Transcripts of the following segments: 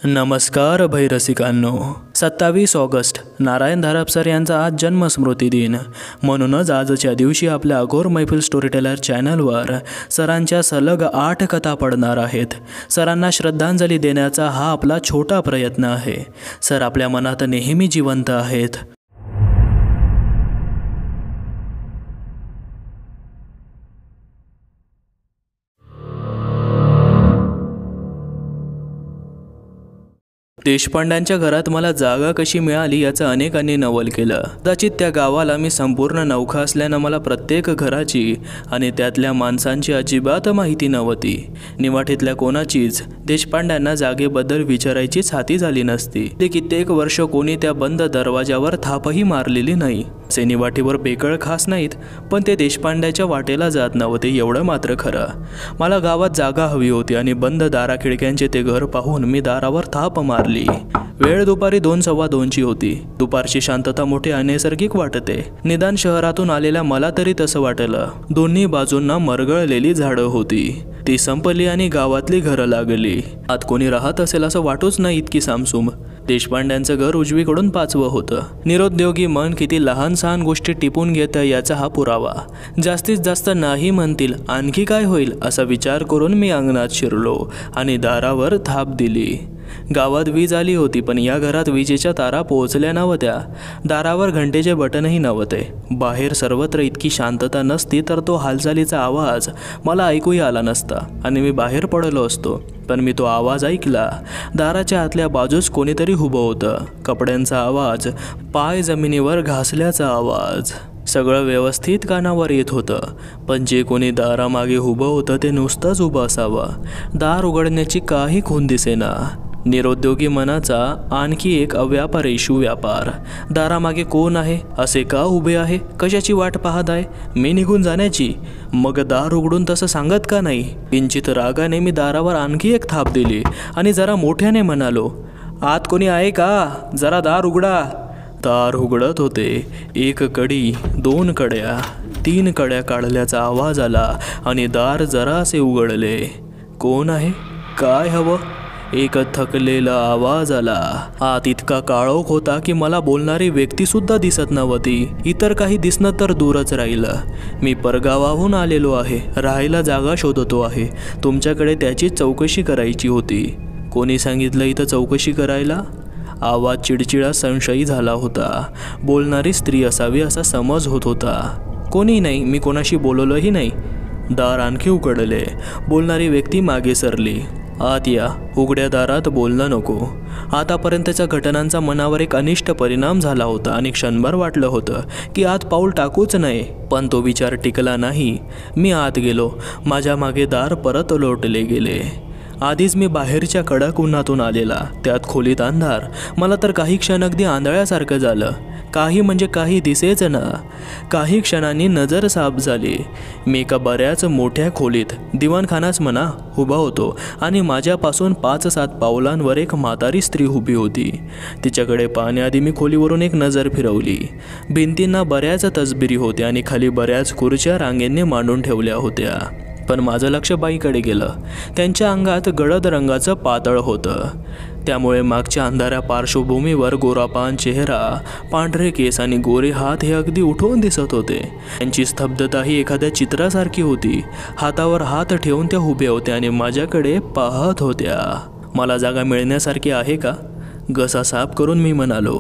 नमस्कार भैरसिकांनो, 27 ऑगस्ट नारायण धारपसर यांचा आज जन्मस्मृती दिन. म्हणूनच आजच्या दिवशी आपल्या अघोर मैफिल स्टोरी टेलर चॅनलवर सरांच्या सलग 8 कथा पडणार आहेत. सरांना श्रद्धांजली देण्याचा हा आपला छोटा प्रयत्न आहे. सर आपल्या मनात नेहमी जिवंत आहेत. देशपांड्यांच्या घरात मला जागा कशी मिळाली याचं अनेकांनी नवल केलं. कदाचित त्या गावाला मी संपूर्ण नौखा असल्यानं मला प्रत्येक घराची आणि त्यातल्या माणसांची अजिबात माहिती नव्हती. निवाठीतल्या कोणाचीच देशपांड्यांना जागेबद्दल विचारायचीच हाती झाली नसती. ते कित्येक वर्ष कोणी त्या बंद दरवाजावर थापही मारलेली नाही. असे निवाठीवर बेकळ खास नाहीत, पण ते देशपांड्याच्या वाटेला जात नव्हते एवढं मात्र खरं. मला गावात जागा हवी होती आणि बंद दारा खिडक्यांचे ते घर पाहून मी दारावर थाप मारली. वेळ दुपारी 2:15 होती. दुपारची शांतता मोठी अनैसर्गिक वाटते. निदान शहरातून आलेल्या मला तरी तसं वाटलं. दोन्ही बाजूंना मरगळलेली झाडं होती. ती संपली आणि गावातली घरं लागली. आत कोणी राहत असेल असं वाटूच नाही इतकी सामसूम. देशपांड्यांचं घर उजवीकडून 5वं होतं. निरुद्योगी मन किती लहान सहान गोष्टी टिपून घेतं याचा हा पुरावा. जास्तीत जास्त नाही म्हणतील, आणखी काय होईल असा विचार करून मी अंगणात शिरलो आणि दारावर थाप दिली. गावात वीज आली होती, पण या घरात विजेच्या तारा पोहोचल्या नव्हत्या. दारावर घंटेचे बटनही नव्हते. बाहेर सर्वत्र इतकी शांतता नसती तर तो हालचालीचा आवाज मला ऐकूही आला नसता आणि मी बाहेर पडलो असतो. पण मी तो आवाज ऐकला. दाराच्या आतल्या बाजूस कोणीतरी उभं होतं. कपड्यांचा आवाज, पाय जमिनीवर घासल्याचा आवाज, सगळं व्यवस्थित कानावर येत होतं. पण जे कोणी दारामागे उभं होतं ते नुसतंच उभं असावं. दार उघडण्याची काही खूण दिसेना. निरुद्योगी मनाचा आणखी एक अव्यापारेषु व्यापार. दारामागे कोण आहे? असे का उभे आहे? कशाची वाट पाहत आहे? मी निघून जाण्याची? मग दार उघडून तसं सांगत का नाही? किंचित रागाने मी दारावर आणखी एक थाप दिली आणि जरा मोठ्याने म्हणालो, आत कोणी आहे का? जरा दार उघडा. दार उघडत होते. 1 कडी, 2 कड्या, 3 कड्या काढल्याचा आवाज आला आणि दार जरासे उघडले. कोण आहे? काय हवं? एक थकलेला आवाज आला. आत इतका काळोख होता की मला बोलणारी व्यक्तीसुद्धा दिसत नव्हती. इतर काही दिसणं तर दूरच राहिलं. मी परगावाहून आलेलो आहे. राहायला जागा शोधतो आहे. तुमच्याकडे त्याची चौकशी करायची होती. कोणी सांगितलं इथं चौकशी करायला? आवाज चिडचिडा संशयी झाला होता. बोलणारी स्त्री असावी असा समज होत होता. कोणी नाही. मी कोणाशी बोललोही नाही. दार आणखी उघडले. बोलणारी व्यक्ती मागे सरली. आत या. उघड्या दारात बोलणं नको. आतापर्यंतच्या घटनांचा मनावर एक अनिष्ट परिणाम झाला होता आणि क्षणभर वाटलं होतं की आत पाऊल टाकूच नये. पण तो विचार टिकला नाही. मी आत गेलो. माझ्या मागे दार परत लोटले गेले. आधीच मी बाहेरच्या कडक उन्हातून आलेला. त्यात खोलीत अंधार. मला तर काही क्षण अगदी आंधळ्यासारखं झालं. काही म्हणजे काही दिसेच ना. काही क्षणांनी नजर साफ झाली. मी एका बऱ्याच मोठ्या खोलीत, दिवाणखानाच म्हणा, उभा होतो आणि माझ्यापासून 5-7 पावलांवर एक म्हातारी स्त्री उभी होती. तिच्याकडे पाहण्याआधी मी खोलीवरून एक नजर फिरवली. भिंतींना बऱ्याच तसबिरी होत्या आणि खाली बऱ्याच खुर्च्या रांगेंनी मांडून ठेवल्या होत्या. पण माझं लक्ष बाईकडे गेलं. त्यांच्या अंगात गडद रंगाचं पातळ होतं. त्यामुळे मागच्या अंधाऱ्या पार्श्वभूमीवर गोरापान चेहरा, पांढरे केस आणि गोरे हात हे अगदी उठून दिसत होते. त्यांची स्तब्धता ही एखाद्या चित्रासारखी होती. हातावर हात ठेवून त्या उभ्या होत्या आणि माझ्याकडे पाहत होत्या. मला जागा मिळण्यासारखी आहे का? घसा साफ करून मी म्हणालो,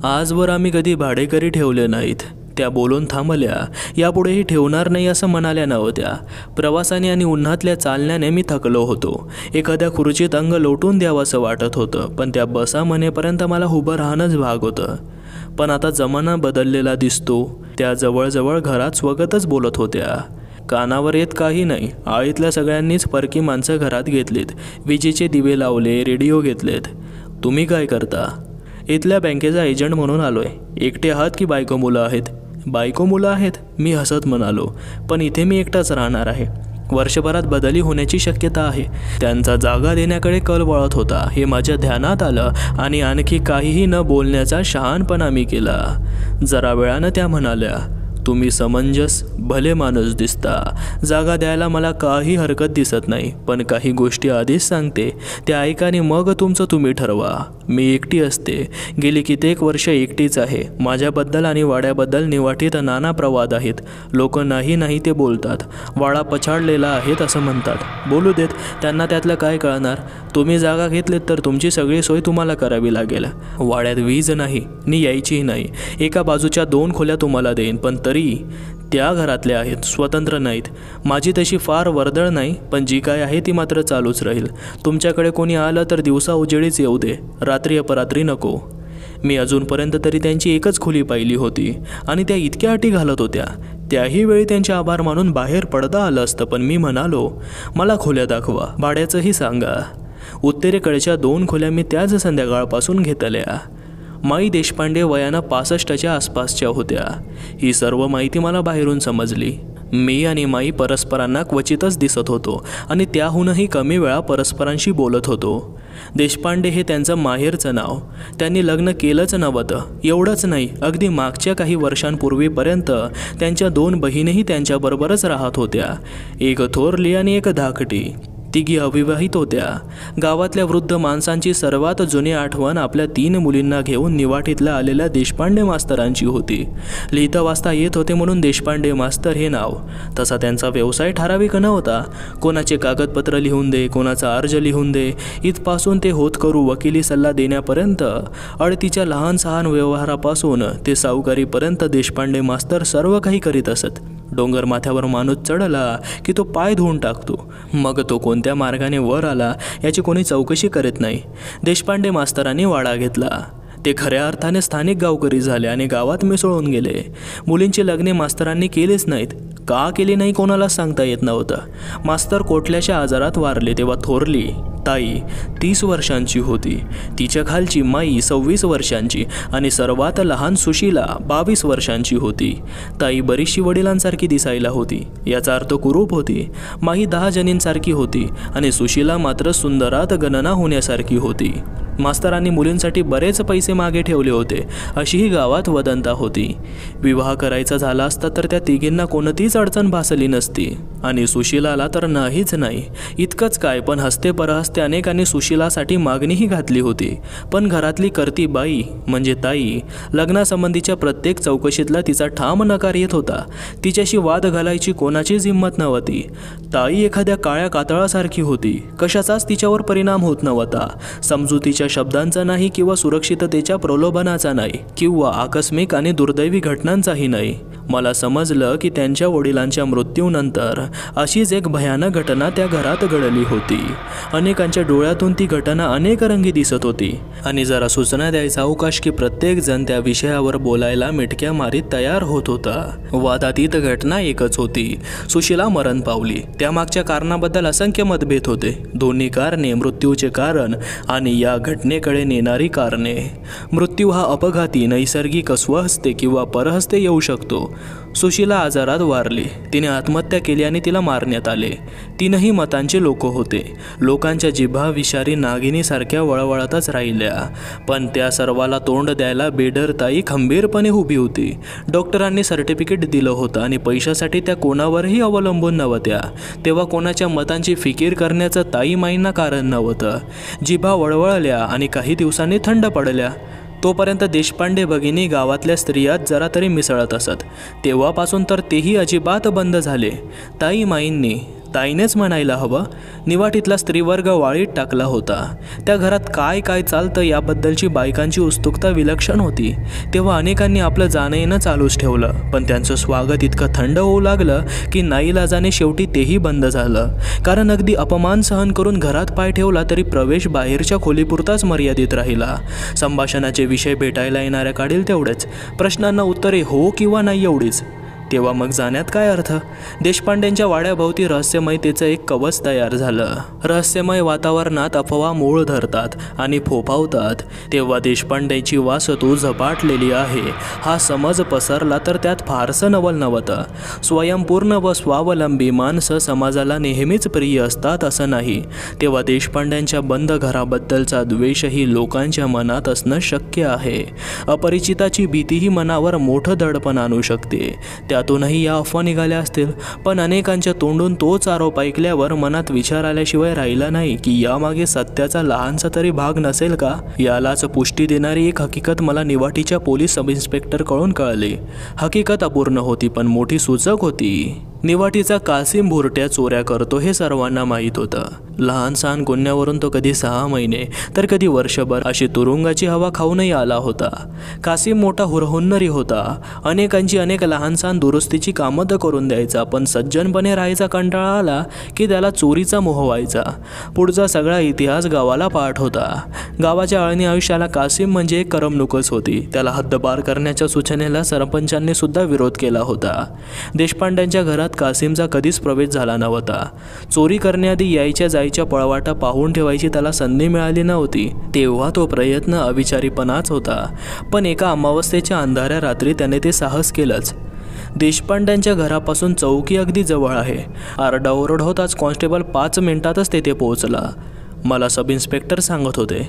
आजवर आम्ही कधी भाडेकरी ठेवले नाहीत. त्या बोलून थांबल्या. यापुढेही ठेवणार नाही असं म्हणाल्या नव्हत्या. प्रवासाने आणि उन्हातल्या चालण्याने मी थकलो होतो. एखाद्या खुर्चीत अंग लोटून द्यावंसं वाटत होतं, पण त्या बसा म्हणेपर्यंत मला उभं राहणंच भाग होतं. पण आता जमाना बदललेला दिसतो. त्या जवळजवळ घरात स्वगतच बोलत होत्या. कानावर येत काही नाही. आळीतल्या सगळ्यांनीच परकी माणसं घरात घेतलीत. विजेचे दिवे लावले, रेडिओ घेतलेत. तुम्ही काय करता? इथल्या बँकेचा एजंट म्हणून आलोय. एकटे आहात की बायको मुलं आहेत? बायको मुलं आहेत, मी हसत म्हणालो. पण इथे मी एकटाच राहणार आहे. वर्षभरात बदली होण्याची शक्यता आहे. त्यांचा जागा देण्याकडे कल वळत होता हे माझ्या ध्यानात आलं आणि आणखी काहीही न बोलण्याचा शहाणपणा मी केला. जरा वेळानं त्या म्हणाल्या, तुम्ही समंजस भले माणूस दिसता. जागा द्यायला मला काही हरकत दिसत नाही, पण काही गोष्टी आधीच सांगते, त्या ऐका आणि मग तुमचं तुम्ही ठरवा. मी एकटी असते, गेली कित्येक वर्ष एकटीच आहे. माझ्याबद्दल आणि वाड्याबद्दल निवाठीत नाना प्रवाद आहेत. लोक नाही ते बोलतात. वाडा पछाडलेला आहेत असं म्हणतात. बोलू देत, त्यांना त्यातलं काय कळणार. तुम्ही जागा घेतलीत तर तुमची सगळी सोय तुम्हाला करावी लागेल. वाड्यात वीज नाही नि यायचीही नाही. एका बाजूच्या 2 खोल्या तुम्हाला देईन, पण तरी त्या घरातल्या आहेत, स्वतंत्र नाहीत. माझी तशी फार वर्दळ नाही, पण जी काय आहे ती मात्र चालूच राहील. तुमच्याकडे कोणी आलं तर दिवसा उजेडीच येऊ दे, रात्री अपरात्री नको. मी अजूनपर्यंत तरी त्यांची एकच खोली पाहिली होती आणि त्या इतक्या अटी घालत होत्या. त्याही वेळी त्यांचे आभार मानून बाहेर पडता आलं असतं, पण मी म्हणालो, मला खोल्या दाखवा, भाड्याचंही सांगा. उत्तरेकडच्या 2 खोल्या मी त्याच संध्याकाळपासून घेतल्या. माई देशपांडे वयानं 65च्या आसपासच्या होत्या. ही सर्व माहिती मला बाहेरून समजली. मी आणि माई परस्परांना क्वचितच दिसत होतो आणि त्याहूनही कमी वेळा परस्परांशी बोलत होतो. देशपांडे हे त्यांचं माहेरचं नाव. त्यांनी लग्न केलंच नव्हतं. एवढंच नाही, अगदी मागच्या काही वर्षांपूर्वीपर्यंत त्यांच्या 2 बहिणीही त्यांच्याबरोबरच राहत होत्या. एक थोरली आणि एक धाकटी. तिघी अविवाहित होत्या. गावातल्या वृद्ध माणसांची सर्वात जुनी आठवण आपल्या 3 मुलींना घेऊन निवाठीतल्या आलेल्या देशपांडे मास्तरांची होती. लिहिता वाचता येत होते म्हणून देशपांडे मास्तर हे नाव. तसा त्यांचा व्यवसाय ठराविक नव्हता. कोणाचे कागदपत्र लिहून दे, कोणाचा अर्ज लिहून दे, इथपासून ते होत करू वकिली सल्ला देण्यापर्यंत, अडतीच्या लहान सहान व्यवहारापासून ते सावकारीपर्यंत देशपांडे मास्तर सर्व काही करीत असत. डोंगर माथ्यावर माणूस चढला की तो पाय धुवून टाकतो. मग तो कोणत्या मार्गाने वर आला याची कोणी चौकशी करत नाही. देशपांडे मास्तरांनी वाडा घेतला. ते खऱ्या अर्थाने स्थानिक गावकरी झाले आणि गावात मिसळून गेले. मुलींची लग्ने मास्तरांनी केलीच नाहीत. का केली नाही कोणाला सांगता येत नव्हतं. मास्तर कोटल्याच्या आजारात वारले तेव्हा थोरली ताई 30 वर्षांची होती. तिच्या खालची माई 26 वर्षांची आणि सर्वात लहान सुशीला 22 वर्षांची होती. ताई बरीचशी वडिलांसारखी दिसायला होती, याचा अर्थ कुरूप होती. माई 10 जणींसारखी होती आणि सुशीला मात्र सुंदरात गणना होण्यासारखी होती. मास्तरांनी मुलींसाठी बरेच पैसे मागे ठेवले होते अशीही गावात वदंता होती. विवाह करायचा झाला असता तर त्या तिघींना कोणतीच अडचण भासली नसती आणि सुशीलाला तर नाहीच नाही. इतकंच काय, पण हस्ते परहस्ते अनेकांनी सुशीलासाठी मागणीही घातली होती. पण घरातली करती बाई म्हणजे ताई लग्नासंबंधीच्या प्रत्येक चौकशीतला तिचा ठाम नकार येत होता. तिच्याशी वाद घालायची कोणाचीच हिंमत नव्हती. ताई एखाद्या काळ्या कातळासारखी होती. कशाचाच तिच्यावर परिणाम होत नव्हता. समजुतीच्या शब्दांचा नाही किंवा सुरक्षिततेच्या प्रलोभनाचा नाही किंवा आकस्मिक आणि दुर्दैवी घटनांचाही नाही. मला समजलं की त्यांच्या वडिलांच्या मृत्यूनंतर अशीच एक भयानक घटना त्या घरात घडली होती. अनेकांच्या डोळ्यातून ती घटना अनेक रंगी दिसत होती आणि जरा सूचना द्यायचा अवकाश की प्रत्येक जण त्या विषयावर बोलायला मिटक्या मारीत तयार होत होता. वादातीत घटना एकच होती. सुशीला मरण पावली. त्यामागच्या कारणाबद्दल असंख्य मतभेद होते. दोन्ही कारणे, मृत्यूचे कारण आणि या घटनेकडे नेणारी कारणे. मृत्यू हा अपघाती, नैसर्गिक, स्वहस्ते किंवा परहस्ते येऊ शकतो. सुशीला आजारात वारली. तिने आत्महत्या केली आणि तिला मारण्यात आले. 3ही मतांचे लोक होते. लोकांच्या जिभा विषारी नागिनीसारख्या वळवळतच राहिल्या. पण त्या सर्वाला तोंड द्यायला बेडर ताई खंबीरपणे उभी होती. डॉक्टरांनी सर्टिफिकेट दिलं होतं आणि पैशासाठी त्या कोणावरही अवलंबून नव्हत्या. तेव्हा कोणाच्या मतांची फिकीर करण्याचं ताई माईंना कारण नव्हतं. जिभा वळवळल्या आणि काही दिवसांनी थंड पडल्या. तोपर्यंत देशपांडे भगिनी गावातल्या स्त्रियात जरा तरी मिसळत असत. तेव्हापासून तर तेही अजिबात बंद झाले. ताई माईंनी, ताईनेच म्हणायला हवं, निवाठीतला स्त्रीवर्ग वाळीत टाकला होता. त्या घरात काय काय चालतं याबद्दलची बायकांची उत्सुकता विलक्षण होती. तेव्हा अनेकांनी आपलं जाणं येणं चालूच ठेवलं. पण त्यांचं स्वागत इतकं थंड होऊ लागलं की नाईलाजाने शेवटी तेही बंद झालं. कारण अगदी अपमान सहन करून घरात पाय ठेवला तरी प्रवेश बाहेरच्या खोलीपुरताच मर्यादित राहिला. संभाषणाचे विषय भेटायला येणाऱ्या काढील तेवढेच, प्रश्नांना उत्तरे हो किंवा नाही एवढीच. तेव्हा मग जाण्यात काय अर्थ. देशपांडेंच्या वाड्याभोवती रहस्यमयतेचं एक कवच तयार झालं. रहस्यमय वातावरणात अफवा मूळ धरतात आणि फोफावतात. तेव्हा देशपांडेची वासतू झपाटलेली आहे हा समज पसरला तर त्यात फारसं नवल नव्हतं. स्वयंपूर्ण व स्वावलंबी माणसं समाजाला नेहमीच प्रिय असतात असं नाही. तेव्हा देशपांड्यांच्या बंद घराबद्दलचा द्वेषही लोकांच्या मनात असणं शक्य आहे. अपरिचिताची भीतीही मनावर मोठं दडपण आणू शकते. त्यातूनही या अफवा निघाल्या असतील, पण अनेकांच्या तोंडून तोच आरोप ऐकल्यावर मनात विचार आल्याशिवाय राहिला नाही की यामागे सत्याचा लहानसा तरी भाग नसेल का. यालाच पुष्टी देणारी एक हकीकत मला निवाटीच्या पोलीस सब इन्स्पेक्टरकडून कळली. हकीकत अपूर्ण होती पण मोठी सूचक होती. निवाटीचा कासिम भुरट्या चोऱ्या करतो हे सर्वांना माहीत होतं. लहान सहान गुन्ह्यावरून तो कधी 6 महिने तर कधी वर्षभर अशी तुरुंगाची हवा खाऊनही आला होता. कासिम मोठा हुरहुन्नरी होता. अनेकांची अनेक लहान सहान दुरुस्तीची कामं तर करून द्यायचा, पण सज्जनपणे राहायचा कंटाळा आला की त्याला चोरीचा मोह व्हायचा. पुढचा सगळा इतिहास गावाला पाठ होता. गावाच्या अळणी आयुष्याला कासिम म्हणजे एक करमणूकच होती. त्याला हद्दपार करण्याच्या सूचनेला सरपंचांनी सुद्धा विरोध केला होता. देशपांड्यांच्या घरात कासिमचा कधीच प्रवेश झाला नव्हता. चोरी करण्याआधी यायच्या जायच्या पळवाटा पाहून ठेवायची त्याला संधी मिळाली नव्हती. तेव्हा तो प्रयत्न अविचारीपणाच होता, पण एका अमावस्येच्या अंधाऱ्या रात्री त्याने ते साहस केलंच. देशपांड्यांच्या घरापासून चौकी अगदी जवळ आहे. आरडाओरड होताच कॉन्स्टेबल 5 मिनिटातच तेथे पोहोचला. मला सब इन्स्पेक्टर सांगत होते.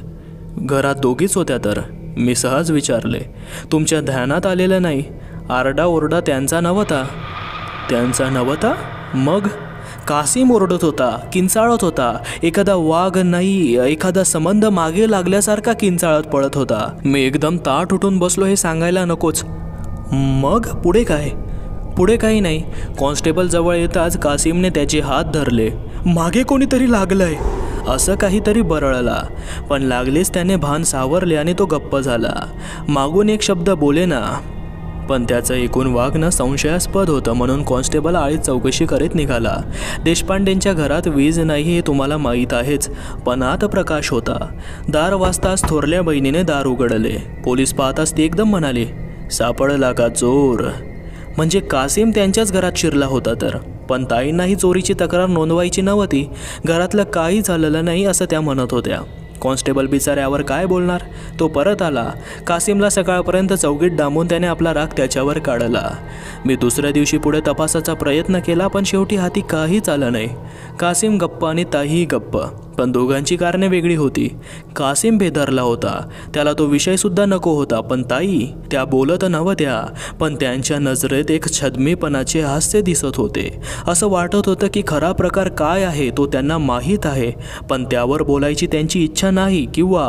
घरात दोघीच होत्या तर? मी सहज विचारले. तुमच्या ध्यानात आलेलं नाही? आरडाओरडा त्यांचा नव्हता. त्यांचा नव्हता? मग? कासिम ओरडत होता, किंचाळत होता. एखादा वाघ नाही, एखादा संबंध मागे लागल्यासारखा किंचाळत पळत होता. मी एकदम ताठ उठून बसलो. हे सांगायला नकोच. मग पुढे काय? पुढे काही नाही. कॉन्स्टेबल जवळ येताच कासिमने त्याचे हात धरले. मागे कोणीतरी लागलंय असं काहीतरी बरळला, पण लागलेच त्याने भान सावरले आणि तो गप्प झाला. मागून एक शब्द बोलेना, पण त्याचं एकूण वागणं संशयास्पद होतं. म्हणून कॉन्स्टेबल आळीत चौकशी करीत निघाला. देशपांडेंच्या घरात वीज नाही हे तुम्हाला माहीत आहेच, पण आत प्रकाश होता. दार वाजताच थोरल्या बहिणीने दार उघडले. पोलीस पाहताच ती एकदम म्हणाली, सापडला का चोर? म्हणजे कासिम त्यांच्याच घरात शिरला होता तर. पण ताईंनाही चोरीची तक्रार नोंदवायची नव्हती. घरातलं काही झालेलं नाही असं त्या म्हणत होत्या. कॉन्स्टेबल बिचाऱ्यावर काय बोलणार? तो परत आला. कासिमला सकाळपर्यंत चौकीत डांबून त्याने आपला राग त्याच्यावर काढला. मी दुसऱ्या दिवशी पुढे तपासाचा प्रयत्न केला, पण शेवटी हाती काहीच आलं नाही. कासिम गप्प आणि ताईही गप्प, पण दोघांची कारणे वेगळी होती. कासिम बेदरला होता, त्याला तो विषयसुद्धा नको होता. पण ताई त्या बोलत नव्हत्या, पण त्यांच्या नजरेत एक छद्मीपणाचे हास्य दिसत होते. असं वाटत होतं की खरा प्रकार काय आहे तो त्यांना माहीत आहे, पण त्यावर बोलायची त्यांची इच्छा नाही किंवा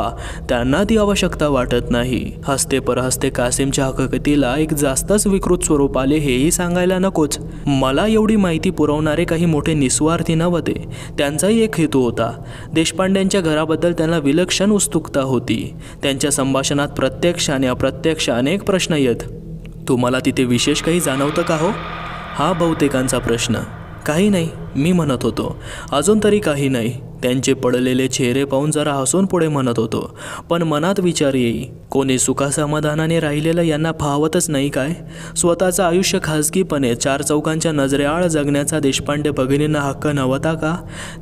त्यांना ती आवश्यकता वाटत नाही. हसते परहसते कासिमच्या हकीकतीला एक जास्तच विकृत स्वरूप आले हेही सांगायला नकोच. मला एवढी माहिती पुरवणारे काही मोठे निस्वार्थी नव्हते. त्यांचाही एक हेतू होता. देशपांड्यांच्या घराबद्दल त्यांना विलक्षण उत्सुकता होती. त्यांच्या संभाषणात प्रत्यक्ष आणि अप्रत्यक्ष अनेक प्रश्न येत. तुम्हाला तिथे विशेष काही जाणवतं का हो? हा बहुतेकांचा प्रश्न. काही नाही, मी म्हणत होतो. अजून तरी काही नाही. त्यांचे पडलेले चेहरे पाहून जरा हसून पुढे म्हणत होतो. पण मनात विचार येई, कोणी सुखासमाधानाने राहिलेलं यांना फावतच नाही काय? स्वतःचं आयुष्य खाजगीपणे 4 चौकांच्या नजरेआळ जगण्याचा देशपांडे भगिनींना हक्क नव्हता का?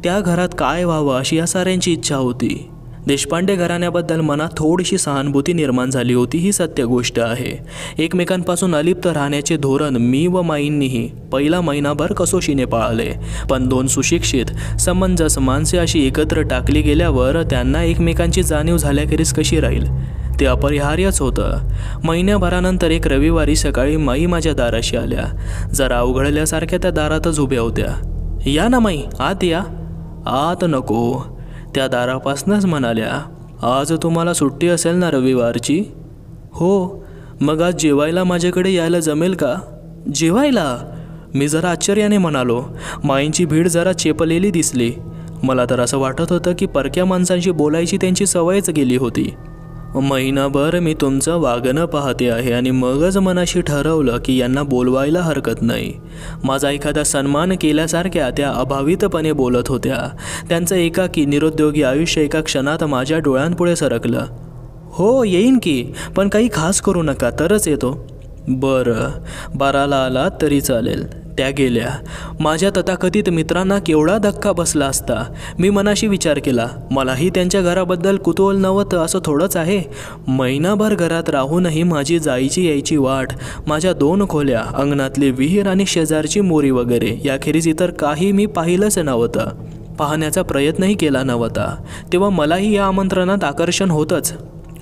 त्या घरात काय व्हावं अशी या साऱ्यांची इच्छा होती. देशपांडे घराण्याबद्दल मनात थोडीशी सहानुभूती निर्माण झाली होती, ही सत्य गोष्ट आहे. एकमेकांपासून अलिप्त राहण्याचे धोरण मी व माईंनीही पहिला महिनाभर कसोशीने पाळले. पण 2 सुशिक्षित समंजस माणसे अशी एकत्र टाकली गेल्यावर त्यांना एकमेकांची जाणीव झाल्याखेरीज कशी राहील? ते अपरिहार्यच होतं. महिन्याभरानंतर एक रविवारी सकाळी माई माझ्या दाराशी आल्या. जरा अवघडल्यासारख्या त्या दारातच उभ्या होत्या. या ना माई, आत या. आत नको, त्या दारापासूनच म्हणाल्या. आज तुम्हाला सुट्टी असेल ना रविवारची? हो. मग आज जेवायला माझ्याकडे यायला जमेल का? जेवायला? मी जरा आश्चर्याने म्हणालो. माईंची भीड जरा चेपलेली दिसली. मला तर असं वाटत होतं की परक्या माणसांशी बोलायची त्यांची सवयच गेली होती. महिनाभर मी तुमचं वागणं पाहते आहे आणि मगच मनाशी ठरवलं की यांना बोलवायला हरकत नाही. माझा एखादा सन्मान केल्यासारख्या त्या अभावितपणे बोलत होत्या. त्यांचं एकाकी निरुद्योगी आयुष्य एका क्षणात माझ्या डोळ्यांपुढे सरकलं. हो येईन की, पण काही खास करू नका, तरच येतो. बरं, 12ला आलात तरी चालेल. त्या गेल्या. माझ्या तथाकथित मित्रांना केवढा धक्का बसला असता. मी मनाशी विचार केला. मलाही त्यांच्या घराबद्दल कुतूहल नव्हतं असं थोडंच आहे. महिनाभर घरात राहूनही माझी जायची यायची वाट, माझ्या 2 खोल्या, अंगणातली विहीर आणि शेजारची मोरी वगैरे याखेरीज इतर काही मी पाहिलंच नव्हतं. पाहण्याचा प्रयत्नही केला नव्हता. तेव्हा मलाही या आमंत्रणात आकर्षण होतंच.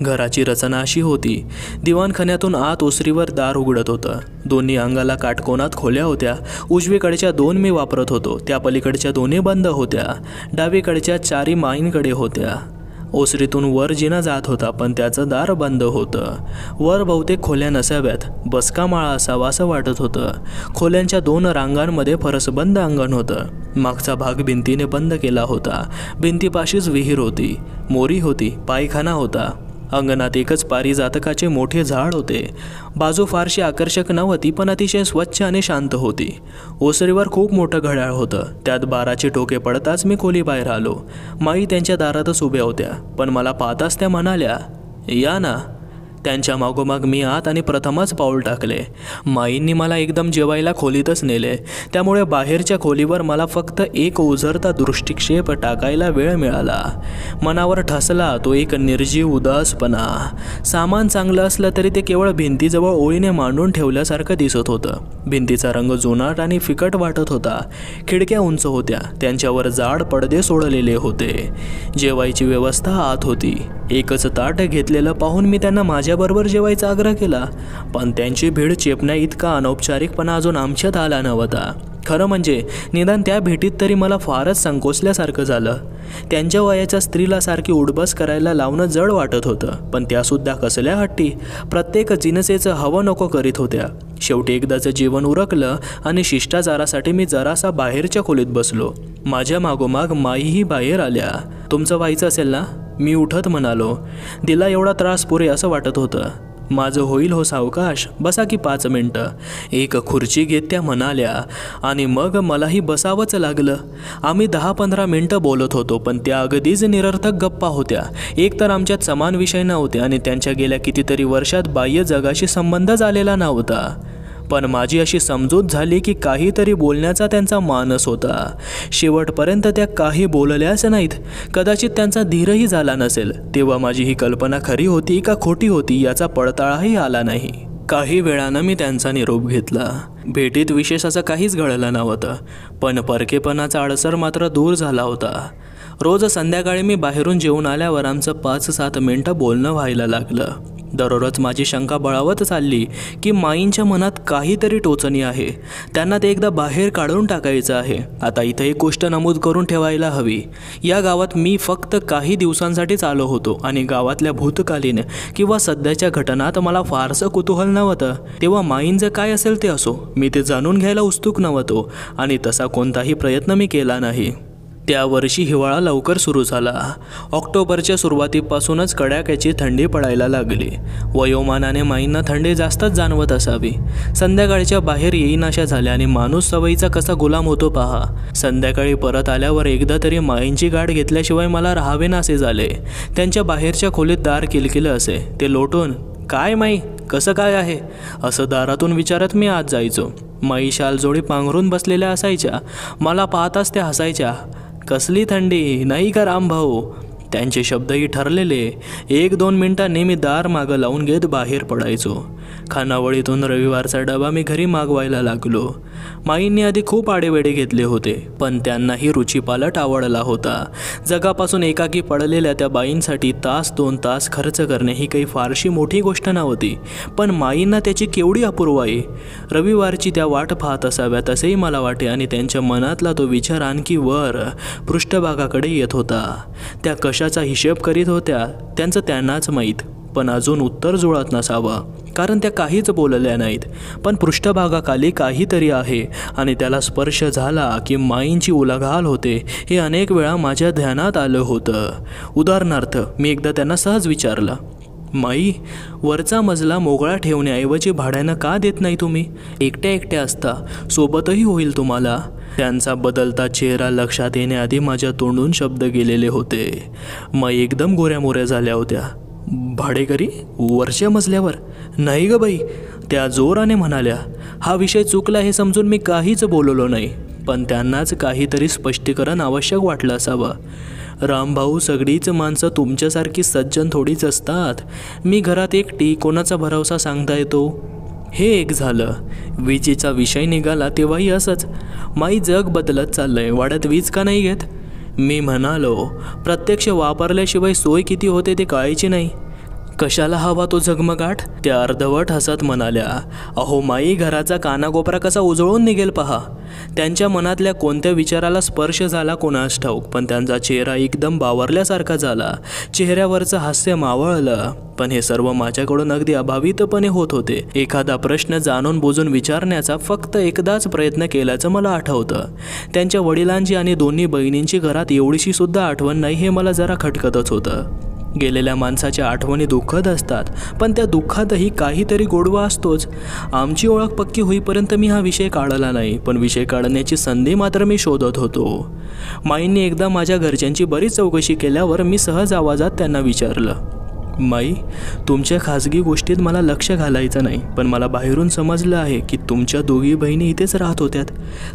घराची रचना अशी होती, दिवाणखान्यातून आत ओसरीवर दार उघडत होतं. दोन्ही अंगाला काटकोनात खोल्या होत्या. उजवीकडच्या 2 मी वापरत होतो, त्या पलीकडच्या दोन्ही बंद होत्या. डावीकडच्या 4 माईंकडे होत्या. ओसरीतून वर जिना जात होता, पण त्याचं दार बंद होतं. वर बहुतेक खोल्या नसाव्यात, बसकामाळा असावा असं वाटत होतं. खोल्यांच्या 2 रांगांमध्ये फरसबंद अंगण होतं. मागचा भाग भिंतीने बंद केला होता. भिंतीपाशीच विहीर होती, मोरी होती, पायखाना होता. अंगणात एकच पारिजातकाचे मोठे झाड होते. बाजू फारशी आकर्षक नव्हती, पण अतिशय स्वच्छ आणि शांत होती. ओसरीवर खूप मोठं घड्याळ होतं. त्यात 12चे ठोके पडताच मी खोलीबाहेर आलो. माई त्यांच्या दारातच उभ्या होत्या, पण मला पाहताच त्या म्हणाल्या, या ना. त्यांच्या मागोमाग मी आत आणि प्रथमच पाऊल टाकले. माईंनी मला एकदम जेवायला खोलीतच नेले, त्यामुळे बाहेरच्या खोलीवर मला फक्त एक ओझरता दृष्टिक्षेप टाकायला वेळ मिळाला. मनावर ठसला तो एक निर्जीव उदासपणा. सामान चांगलं असलं तरी ते केवळ भिंतीजवळ ओळीने मांडून ठेवल्यासारखं दिसत होतं. भिंतीचा रंग जुनाट आणि फिकट वाटत होता. खिडक्या उंच होत्या, त्यांच्यावर जाड पडदे सोडलेले होते. जेवायची व्यवस्था आत होती. एकच ताट घेतलेलं पाहून मी त्यांना माझ्याबरोबर जेवायचा आग्रह केला, पण त्यांची भीड चेपण्या इतका अनौपचारिकपणा अजून आमच्यात आला नव्हता. खरं म्हणजे निदान त्या भेटीत तरी मला फारच संकोचल्यासारखं झालं. त्यांच्या वयाच्या स्त्रीला सारखी उडबस करायला लावणं जड वाटत होतं, पण त्यासुद्धा कसल्या हट्टी, प्रत्येक जिनसेचं हवं नको करीत होत्या. शेवटी एकदाचं जेवण उरकलं आणि शिष्टाचारासाठी मी जरासा बाहेरच्या खोलीत बसलो. माझ्या मागोमाग माईही बाहेर आल्या. तुमचं व्हायचं असेल ना, मी उठत म्हणालो. दिला एवढा त्रास पुरे असं वाटत होतं. माझं होईल हो सावकाश, बसा की 5 मिनटं. एक खुर्ची घेत त्या म्हणाल्या आणि मग मलाही बसावंच लागलं. आम्ही 10-15 मिनटं बोलत होतो, पण त्या अगदीच निरर्थक गप्पा होत्या. एक तर आमच्यात समान विषय नव्हते आणि त्यांच्या गेल्या कितीतरी वर्षात बाह्य जगाशी संबंध झालेला नव्हता. पण माझी अशी समजूत झाली की काहीतरी बोलण्याचा त्यांचा मानस होता. शेवटपर्यंत त्या काही बोलल्याच नाहीत. कदाचित त्यांचा धीरही झाला नसेल. तेव्हा माझी ही कल्पना खरी होती का खोटी होती याचा पडताळाही आला नाही. काही वेळानं मी त्यांचा निरोप घेतला. भेटीत विशेष असं काहीच घडलं नव्हतं, पण परकेपणाचा अडसर मात्र दूर झाला होता. रोज संध्याकाळी मी बाहेरून जेवून आल्यावर आमचं 5-7 मिनटं बोलणं व्हायला लागलं. दररोज माझी शंका बळावत चालली की माईंच्या मनात काहीतरी टोचणी आहे. त्यांना ते एकदा बाहेर काढून टाकायचं आहे. आता इथं एक गोष्ट नमूद करून ठेवायला हवी. या गावात मी फक्त काही दिवसांसाठीच आलो होतो आणि गावातल्या भूतकालीन किंवा सध्याच्या घटनात मला फारसं कुतूहल नव्हतं. तेव्हा माईंचं काय असेल ते असो, मी ते जाणून घ्यायला उत्सुक नव्हतो आणि तसा कोणताही प्रयत्न मी केला नाही. त्या वर्षी हिवाळा लवकर सुरू झाला. ऑक्टोबरच्या सुरुवातीपासूनच कडाक्याची थंडी पडायला लागली. वयोमानाने माईंना थंडी जास्तच जाणवत असावी. संध्याकाळच्या बाहेर येईनाशा झाल्या आणि माणूस सवयीचा कसा गुलाम होतो पहा. संध्याकाळी परत आल्यावर एकदा तरी माईंची गाठ घेतल्याशिवाय मला राहावेनासे झाले. त्यांच्या बाहेरच्या खोलीत दार किलकिलं असे. ते लोटून, काय माई, कसं काय आहे, असं दारातून विचारत मी आत जायचो. माई शालजोडी पांघरून बसलेल्या असायच्या. मला पाहताच त्या हसायच्या. कसली थंडी नाही का रामभाऊ. त्यांचे शब्दही ठरलेले. 1-2 मिनिटांनी मी दार मागं लावून घेत बाहेर पडायचो. खानावळीतून रविवारचा डबा मी घरी मागवायला लागलो. माईंनी आधी खूप आडेवेडे घेतले होते, पण त्यांनाही रुचीपालट आवडला होता. जगापासून एकाकी पडलेल्या त्या बाईंसाठी 1-2 तास खर्च करणे ही काही फारशी मोठी गोष्ट नव्हती, पण माईंना त्याची केवढी अपूर्वाई. रविवारची त्या वाट पाहत असाव्यात असेही मला वाटे आणि त्यांच्या मनातला तो विचार आणखी वर पृष्ठभागाकडे येत होता. त्या कशाचा हिशेब करीत होत्या त्यांचं त्यांनाच माहीत, पण अजून उत्तर जुळत नसावं, कारण त्या काहीच बोलल्या नाहीत. पण पृष्ठभागाखाली काहीतरी आहे आणि त्याला स्पर्श झाला की माईंची उलाढाल होते हे अनेक वेळा माझ्या ध्यानात आलं होतं. उदाहरणार्थ मी एकदा त्यांना सहज विचारलं, माई, वरचा मजला मोकळा ठेवण्याऐवजी भाड्यानं का देत नाही तुम्ही? एकट्या एकट्या असता, सोबतही होईल तुम्हाला. त्यांचा बदलता चेहरा लक्षात येण्याआधी माझ्या तोंडून शब्द गेलेले होते. माई एकदम गोऱ्यामोऱ्या झाल्या होत्या. भाडेकरी वरच्या मजल्यावर? नाही ग बाई, त्या जोराने म्हणाल्या. हा विषय चुकला हे समजून मी काहीच बोललो नाही, पण त्यांनाच काहीतरी स्पष्टीकरण आवश्यक वाटलं असावं. रामभाऊ, सगळीच माणसं तुमच्यासारखी सज्जन थोडीच असतात. मी घरात एकटी, कोणाचा भरवसा सांगता येतो? हे एक झालं. विजेचा विषय निघाला तेव्हाही असंच. माई, जग बदलत चाललंय, वाड्यात वीज का नाही घेत? मी म्हणालो, प्रत्यक्ष वापरल्याशिवाय सोय किती होते ते कळायची नाही. कशाला हवा तो झगमगाट? त्या अर्धवट हसत म्हणाल्या, अहो माई, घराचा कानाकोपरा कसा उजळून निघेल पहा. त्यांच्या मनातल्या कोणत्या विचाराला स्पर्श झाला कोणास ठाऊक, पण त्यांचा चेहरा एकदम बावरल्यासारखा झाला. चेहऱ्यावरचं हास्य मावळलं. पण हे सर्व माझ्याकडून अगदी अभावितपणे होत होते. एखादा प्रश्न जाणून बुजून विचारण्याचा फक्त एकदाच प्रयत्न केल्याचं मला आठवतं. त्यांच्या वडिलांची आणि दोन्ही बहिणींची घरात एवढीशी सुद्धा आठवण नाही हे मला जरा खटकतच होतं. गेलेल्या माणसाच्या आठवणी दुःखद असतात, पण त्या दुःखातही काहीतरी गोडवा असतोच. आमची ओळख पक्की होईपर्यंत मी हा विषय काढला नाही, पण विषय काढण्याची संधी मात्र मी शोधत होतो. माईंनी एकदा माझ्या घरच्यांची बरीच चौकशी केल्यावर मी सहज आवाजात त्यांना विचारलं, माई, तुमच्या खाजगी गोष्टीत मला लक्ष घालायचं नाही, पण मला बाहेरून समजलं आहे की तुमच्या दोघी बहिणी इथेच राहत होत्यात.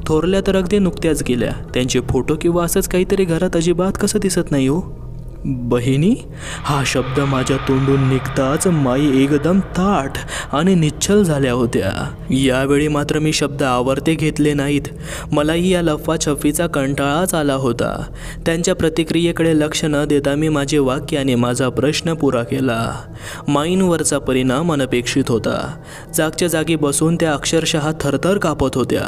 थोरल्या तर अगदी नुकत्याच गेल्या. त्यांचे फोटो किंवा असंच काहीतरी घरात अजिबात कसं दिसत नाही हो. बहिणी हा शब्द माझ्या तोंडून निघताच माई एकदम ताठ आणि निश्चल झाल्या होत्या. यावेळी मात्र मी शब्द आवर्ते घेतले नाहीत. मलाही या लफाछफीचा कंटाळाच आला होता. त्यांच्या प्रतिक्रियेकडे लक्ष न देता मी माझे वाक्य आणि माझा प्रश्न पुरा केला. माईंवरचा परिणाम अनपेक्षित होता. जागच्या जागी बसून त्या अक्षरशः थरथर कापत होत्या.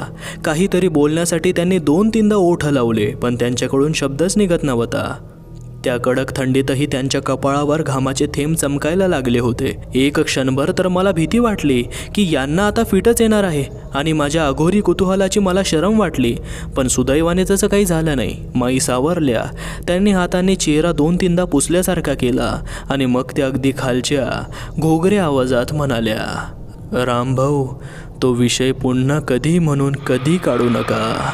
काहीतरी बोलण्यासाठी त्यांनी 2-3दा ओठ लावले, पण त्यांच्याकडून शब्दच निघत नव्हता. त्या कडक थंडीतही त्यांच्या कपाळावर घामाचे थेंब चमकायला लागले होते. एक क्षणभर तर मला भीती वाटली की यांना आता फिटच येणार आहे, आणि माझ्या अघोरी कुतूहलाची मला शरम वाटली. पण सुदैवाने तसं काही झालं नाही. माई सावरल्या. त्यांनी हाताने चेहरा 2-3दा पुसल्यासारखा केला आणि मग त्या अगदी खालच्या घोगऱ्या आवाजात म्हणाल्या, रामभाऊ, तो विषय पुन्हा कधी म्हणून कधी काढू नका.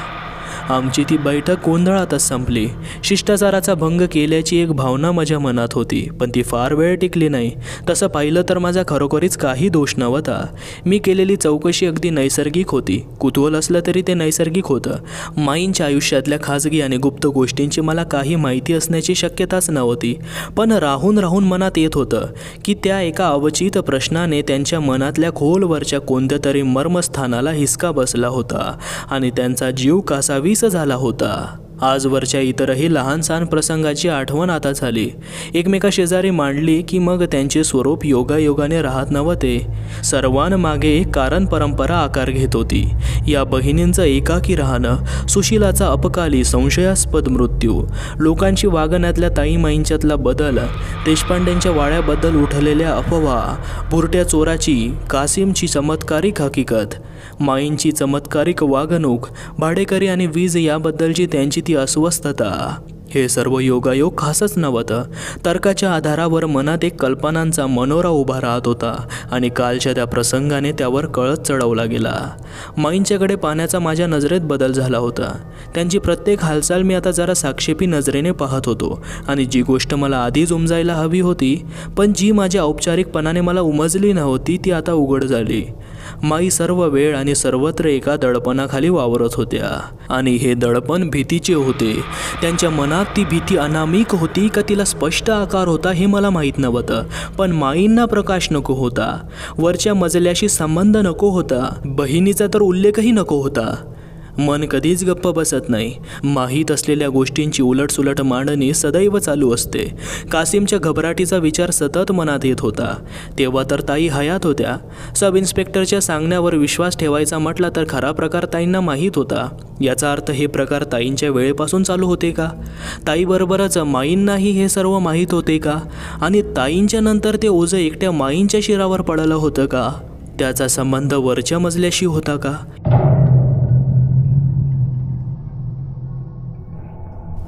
आमची ती बैठक गोंधळातच संपली. शिष्टाचाराचा भंग केल्याची एक भावना माझ्या मनात होती, पण ती फार वेळ टिकली नाही. तसं पाहिलं तर माझा खरोखरीच काही दोष नव्हता. मी केलेली चौकशी अगदी नैसर्गिक होती. कुतूहल असलं तरी ते नैसर्गिक होतं. माईंच्या आयुष्यातल्या खाजगी आणि गुप्त गोष्टींची मला काही माहिती असण्याची शक्यताच नव्हती, पण राहून राहून मनात येत होतं की त्या एका अवचित प्रश्नाने त्यांच्या मनातल्या खोलवरच्या कोणत्या तरी मर्मस्थानाला हिसका बसला होता आणि त्यांचा जीव कासावीस झाला होता. आजवरच्या इतरही लहान सहान प्रसंगाची आठवण आता झाली. एकमेका शेजारी मांडली की मग त्यांचे स्वरूप योगायोगाने राहत नव्हते. सर्वांमागे एक कारण परंपरा आकार घेत होती. या बहिणींचं एकाकी राहणं, सुशीलाचा अपकाली संशयास्पद मृत्यू, लोकांची वागण्यातल्या ताईमाईंच्यातला बदल, देशपांडेंच्या वाड्याबद्दल उठलेल्या अफवा, बुरट्या चोराची, कासिमची चमत्कारिक हकीकत, माईंची चमत्कारिक वागणूक, भाडेकरी आणि वीज याबद्दलची त्यांची ती अस्वस्थता, हे सर्व योगायोग खासच नव्हतं. तर्काच्या आधारावर मनात एक कल्पनांचा मनोरा उभा राहत होता आणि कालच्या त्या प्रसंगाने त्यावर कळस चढवला गेला. माईंच्याकडे पाहण्याचा माझ्या नजरेत बदल झाला होता. त्यांची प्रत्येक हालचाल मी आता जरा साक्षेपी नजरेने पाहत होतो, आणि जी गोष्ट मला आधीच उमजायला हवी होती पण जी माझ्या औपचारिकपणाने मला उमजली नव्हती ती आता उघड झाली. माई सर्व वेळ आणि सर्वत्र एका दडपणाखाली वावरत होत्या, आणि हे दडपण भीतीचे होते. त्यांच्या मनात ती भीती अनामिक होती का तिला स्पष्ट आकार होता हे मला माहीत नव्हतं, पण माईंना प्रकाश नको होता, वरच्या मजल्याशी संबंध नको होता, बहिणीचा तर उल्लेखही नको होता. मन कधीच गप्प बसत नाही. माहीत असलेल्या गोष्टींची उलटसुलट मांडणी सदैव चालू असते. कासिमच्या घबराटीचा विचार सतत मनात येत होता. तेव्हा तर ताई हयात होत्या. सब इन्स्पेक्टरच्या सांगण्यावर विश्वास ठेवायचा म्हटला तर खरा प्रकार ताईंना माहीत होता. याचा अर्थ हे प्रकार ताईंच्या वेळेपासून चालू होते का? ताईबरोबरच माईंनाही हे सर्व माहीत होते का? आणि ताईंच्या नंतर ते ओझं एकट्या माईंच्या शिरावर पडलं होतं का? त्याचा संबंध वरच्या मजल्याशी होता का?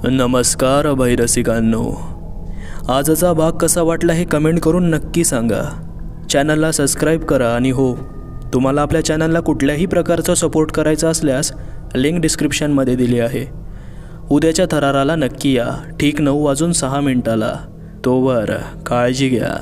नमस्कार अभयरसिकांनो, आजचा भाग कसा वाटला हे कमेंट करून नक्की सांगा. चॅनलला सबस्क्राईब करा, आणि हो, तुम्हाला आपल्या चॅनलला कुठल्याही प्रकारचा सपोर्ट करायचा असल्यास लिंक डिस्क्रिप्शनमध्ये दिली आहे. उद्याच्या थराराला नक्की या, ठीक 9:06 तोवर काळजी घ्या.